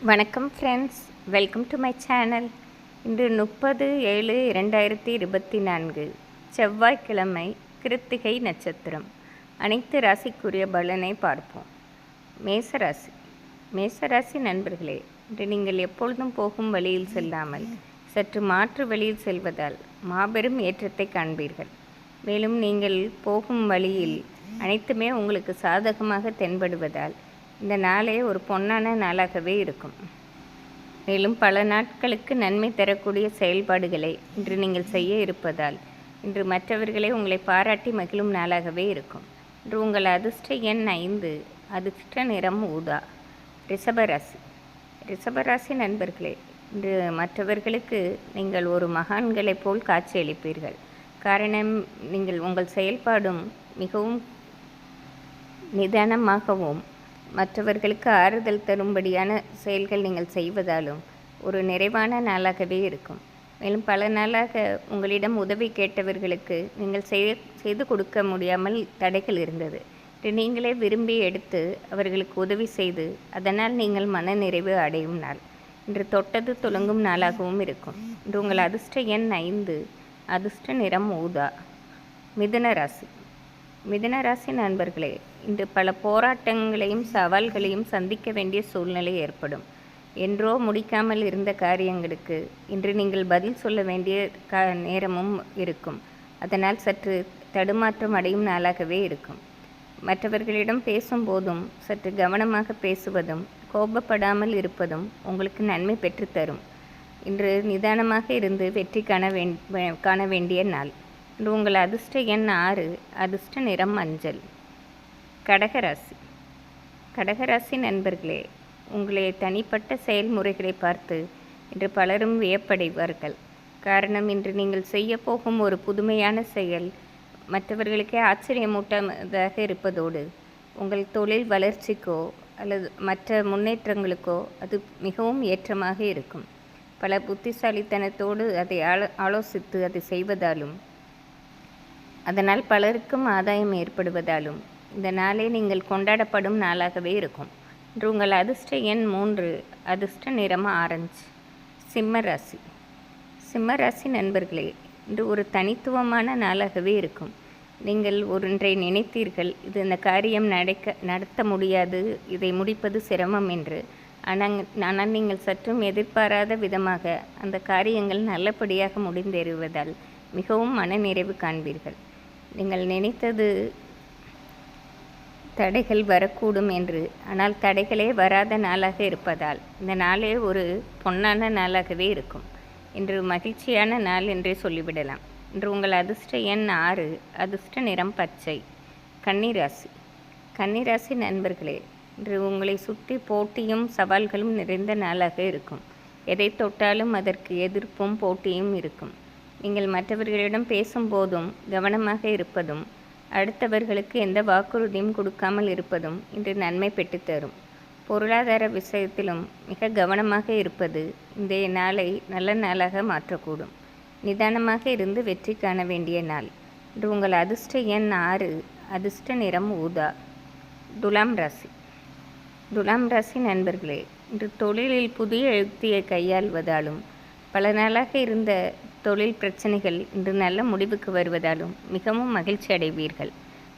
வணக்கம் friends, welcome to my channel. இன்று 30/7/2024 செவ்வாய்க்கிழமை, கிருத்திகை நட்சத்திரம். அனைத்து ராசிக்குரிய பலனை பார்ப்போம். மேசராசி. மேசராசி நண்பர்களே, இன்று நீங்கள் எப்பொழுதும் போகும் வழியில் செல்லாமல் சற்று மாற்று வழியில் செல்வதால் மாபெரும் ஏற்றத்தை காண்பீர்கள். மேலும் நீங்கள் போகும் வழியில் அனைத்துமே உங்களுக்கு சாதகமாக தென்படுவதால் இந்த நாளே ஒரு பொன்னான நாளாகவே இருக்கும். மேலும் பல நாட்களுக்கு நன்மை தரக்கூடிய செயல்பாடுகளை இன்று நீங்கள் செய்ய இருப்பதால் இன்று மற்றவர்களை உங்களை பாராட்டி மகிழும் நாளாகவே இருக்கும். இன்று உங்கள் அதிர்ஷ்ட எண் 5, அதிர்ஷ்ட நிறம் ஊதா. ரிஷபராசி. ரிஷபராசி நண்பர்களே, இன்று மற்றவர்களுக்கு நீங்கள் ஒரு மகான்களைப் போல் காட்சியளிப்பீர்கள். காரணம், நீங்கள் உங்கள் செயல்பாடும் மிகவும் நிதானமாகவும் மற்றவர்களுக்கு ஆறுதல் தரும்படியான செயல்கள் நீங்கள் செய்வதாலும் ஒரு நிறைவான நாளாகவே இருக்கும். மேலும் பல நாளாக உங்களிடம் உதவி கேட்டவர்களுக்கு நீங்கள் செய்து கொடுக்க முடியாமல் தடைகள் இருந்தது. நீங்களே விரும்பி எடுத்து அவர்களுக்கு உதவி செய்து அதனால் நீங்கள் மன நிறைவு அடையும் நாள். இன்று தொட்டது துலங்கும் நாளாகவும் இருக்கும். இன்று உங்கள் அதிர்ஷ்ட எண் 5, அதிர்ஷ்ட நிறம் ஊதா. மிதுன ராசி. மிதுன ராசி நண்பர்களே, இன்று பல போராட்டங்களையும் சவால்களையும் சந்திக்க வேண்டிய சூழ்நிலை ஏற்படும். என்றோ முடிக்காமல் இருந்த காரியங்களுக்கு இன்று நீங்கள் பதில் சொல்ல வேண்டிய நேரமும் இருக்கும். அதனால் சற்று தடுமாற்றம் அடையும் நாளாகவே இருக்கும். மற்றவர்களிடம் பேசும்போதும் சற்று கவனமாக பேசுவதும் கோபப்படாமல் இருப்பதும் உங்களுக்கு நன்மை பெற்றுத்தரும். இன்று நிதானமாக இருந்து வெற்றி காண வேண்டிய நாள். இன்று உங்கள் அதிர்ஷ்ட எண் 6, அதிர்ஷ்ட நிறம் மஞ்சள். கடகராசி. கடகராசி நண்பர்களே, உங்களுடைய தனிப்பட்ட செயல்முறைகளை பார்த்து இன்று பலரும் வியப்படைவார்கள். காரணம், இன்று நீங்கள் செய்ய போகும் ஒரு புதுமையான செயல் மற்றவர்களுக்கே ஆச்சரியமூட்டதாக இருப்பதோடு உங்கள் தொழில் வளர்ச்சிக்கோ அல்லது மற்ற முன்னேற்றங்களுக்கோ அது மிகவும் ஏற்றமாக இருக்கும். பல புத்திசாலித்தனத்தோடு அதை ஆலோசித்து அதை செய்வதாலும் அதனால் பலருக்கும் ஆதாயம் ஏற்படுவதாலும் இந்த நாளே நீங்கள் கொண்டாடப்படும் நாளாகவே இருக்கும். இன்று உங்கள் அதிர்ஷ்ட எண் 3, அதிர்ஷ்ட நிறம் ஆரஞ்சு. சிம்மராசி. சிம்மராசி நண்பர்களே, இன்று ஒரு தனித்துவமான நாளாகவே இருக்கும். நீங்கள் ஒன்றை நினைத்தீர்கள், இந்த காரியம் நடத்த முடியாது, இதை முடிப்பது சிரமம் என்று. ஆனால் நீங்கள் சற்றும் எதிர்பாராத விதமாக அந்த காரியங்கள் நல்லபடியாக முடிந்தேறுவதால் மிகவும் மனநிறைவு காண்பீர்கள். நீங்கள் நினைத்தது தடைகள் வரக்கூடும் என்று, ஆனால் தடைகளே வராத நாளாக இருப்பதால் இந்த நாளே ஒரு பொன்னான நாளாகவே இருக்கும். இன்று மகிழ்ச்சியான நாள் என்றே சொல்லிவிடலாம். இன்று உங்கள் அதிர்ஷ்ட எண் 6, அதிர்ஷ்ட நிறம் பச்சை. கன்னிராசி. கன்னிராசி நண்பர்களே, இன்று உங்களை சுற்றி போட்டியும் சவால்களும் நிறைந்த நாளாக இருக்கும். எதை தொட்டாலும் அதற்கு எதிர்ப்பும் போட்டியும் இருக்கும். நீங்கள் மற்றவர்களிடம் பேசும்போதும் கவனமாக இருப்பதும் அடுத்தவர்களுக்கு எந்த வாக்குறுதியும் கொடுக்காமல் இருப்பதும் இன்று நன்மை பெற்றுத்தரும். பொருளாதார விஷயத்திலும் மிக கவனமாக இருப்பது இன்றைய நாளை நல்ல நாளாக மாற்றக்கூடும். நிதானமாக இருந்து வெற்றி காண வேண்டிய நாள். இன்று உங்கள் அதிர்ஷ்ட எண் 6, அதிர்ஷ்ட நிறம் ஊதா. துலாம் ராசி. துலாம் ராசி நண்பர்களே, இன்று தொழிலில் புதிய யுக்தியை கையாள்வதாலும் பல நாளாக இருந்த தொழில் பிரச்சனைகள் இன்று நல்ல முடிவுக்கு வருவதாலும் மிகவும் மகிழ்ச்சி அடைவீர்கள்.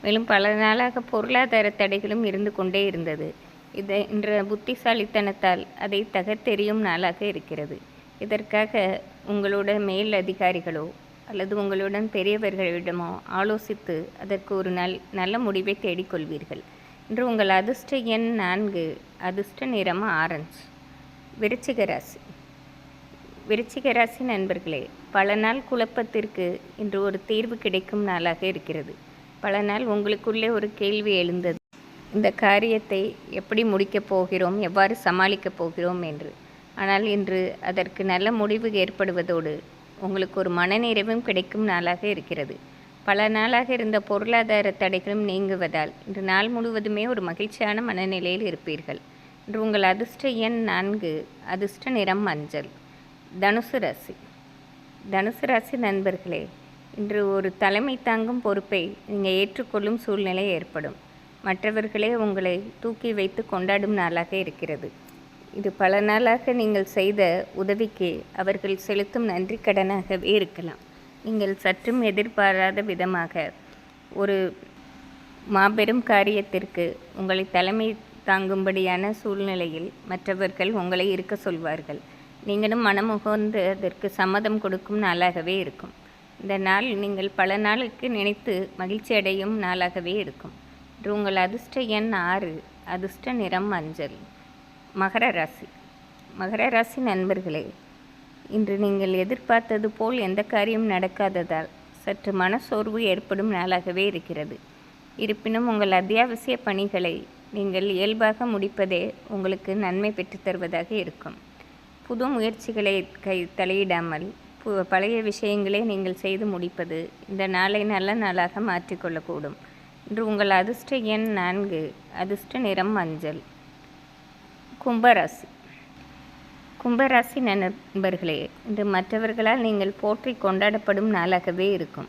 மேலும் பல நாளாக பொருளாதார தடைகளும் இருந்து கொண்டே இருந்தது. இன்று புத்திசாலித்தனத்தால் அதை தகர்த்தெறியும் நாளாக இருக்கிறது. இதற்காக உங்களோட மேல் அதிகாரிகளோ அல்லது உங்களுடன் பெரியவர்களிடமோ ஆலோசித்து அதற்கு ஒரு நல்ல முடிவை தேடிக்கொள்வீர்கள். இன்று உங்கள் அதிர்ஷ்ட எண் 4, அதிர்ஷ்ட நிறம் ஆரஞ்சு. விருச்சிக ராசி. விருச்சிக ராசி நண்பர்களே, பல நாள் குழப்பத்திற்கு இன்று ஒரு தீர்வு கிடைக்கும் நாளாக இருக்கிறது. பல நாள் உங்களுக்குள்ளே ஒரு கேள்வி எழுந்தது, இந்த காரியத்தை எப்படி முடிக்கப் போகிறோம், எவ்வாறு சமாளிக்கப் போகிறோம் என்று. ஆனால் இன்று அதற்கு நல்ல முடிவு ஏற்படுவதோடு உங்களுக்கு ஒரு மனநிறைவும் கிடைக்கும் நாளாக இருக்கிறது. பல நாளாக இருந்த பொருளாதார தடைகளும் நீங்குவதால் இன்று நாள் முழுவதுமே ஒரு மகிழ்ச்சியான மனநிலையில் இருப்பீர்கள். இன்று உங்கள் அதிர்ஷ்ட எண் 4, அதிர்ஷ்ட நிறம் மஞ்சள். தனுசு ராசி. தனுசு ராசி நண்பர்களே, இன்று ஒரு தலைமை தாங்கும் பொறுப்பை நீங்கள் ஏற்றுக்கொள்ளும் சூழ்நிலை ஏற்படும். மற்றவர்களே உங்களை தூக்கி வைத்து கொண்டாடும் நாளாக இருக்கிறது. இது பல நாளாக நீங்கள் செய்த உதவிக்கு அவர்கள் செலுத்தும் நன்றி கடனாகவே இருக்கலாம். நீங்கள் சற்றும் எதிர்பாராத விதமாக ஒரு மாபெரும் காரியத்திற்கு உங்களை தலைமை தாங்கும்படியான சூழ்நிலையில் மற்றவர்கள் உங்களை இருக்க சொல்வார்கள். நீங்களும் மனமுகர்ந்து அதற்கு சம்மதம் கொடுக்கும் நாளாகவே இருக்கும். இந்த நாள் நீங்கள் பல நாளுக்கு நினைத்து மகிழ்ச்சி அடையும் நாளாகவே இருக்கும். இன்று உங்கள் அதிர்ஷ்ட எண் 6, அதிர்ஷ்ட நிறம் மஞ்சள். மகர ராசி. மகர ராசி நண்பர்களே, இன்று நீங்கள் எதிர்பார்த்தது போல் எந்த காரியம் நடக்காததால் சற்று மனசோர்வு ஏற்படும் நாளாகவே இருக்கிறது. இருப்பினும் உங்கள் அத்தியாவசிய பணிகளை நீங்கள் இயல்பாக முடிப்பதே உங்களுக்கு நன்மை பெற்றுத்தருவதாக இருக்கும். புது முயற்சிகளை தலையிடாமல் பழைய விஷயங்களை நீங்கள் செய்து முடிப்பது இந்த நாளை நல்ல நாளாக மாற்றிக்கொள்ளக்கூடும். இன்று உங்கள் அதிர்ஷ்ட எண் 4, அதிர்ஷ்ட நிறம் மஞ்சள். கும்பராசி. கும்பராசி நண்பர்களே, இன்று மற்றவர்களால் நீங்கள் போற்றி கொண்டாடப்படும் நாளாகவே இருக்கும்.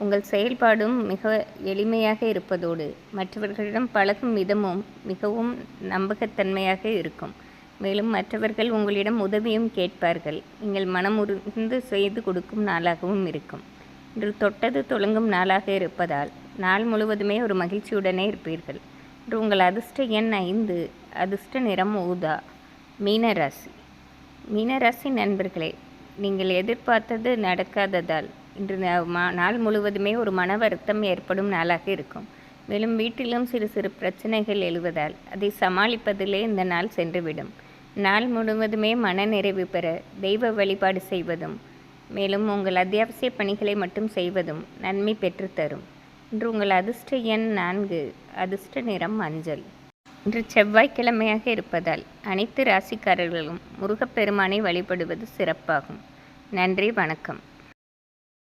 உங்கள் செயல்பாடும் மிக எளிமையாக இருப்பதோடு மற்றவர்களிடம் பழகும் விதமும் மிகவும் நம்பகத்தன்மையாக இருக்கும். மேலும் மற்றவர்கள் உங்களிடம் உதவியும் கேட்பார்கள். நீங்கள் மனமுறிந்து செய்து கொடுக்கும் நாளாகவும் இருக்கும். இன்று தொட்டது தொடங்கும் நாளாக இருப்பதால் நாள் முழுவதுமே ஒரு மகிழ்ச்சியுடனே இருப்பீர்கள். இன்று உங்கள் அதிர்ஷ்ட எண் 5, அதிர்ஷ்ட நிறம் ஊதா. மீனராசி. மீனராசி நண்பர்களே, நீங்கள் எதிர்பார்த்தது நடக்காததால் இன்று நாள் முழுவதுமே ஒரு மன வருத்தம் ஏற்படும் நாளாக இருக்கும். மேலும் வீட்டிலும் சிறு சிறு பிரச்சனைகள் எழுவதால் அதை சமாளிப்பதிலே இந்த நாள் சென்றுவிடும். நாள் முழுவதுமே மன நிறைவு பெற தெய்வ வழிபாடு செய்வதும் மேலும் உங்கள் அத்தியாவசிய பணிகளை மட்டும் செய்வதும் நன்மை பெற்றுத்தரும். இன்று உங்கள் அதிர்ஷ்ட எண் 4, அதிர்ஷ்ட நிறம் மஞ்சள். இன்று செவ்வாய்க்கிழமையாக இருப்பதால் அனைத்து ராசிக்காரர்களும் முருகப்பெருமானை வழிபடுவது சிறப்பாகும். நன்றி, வணக்கம்.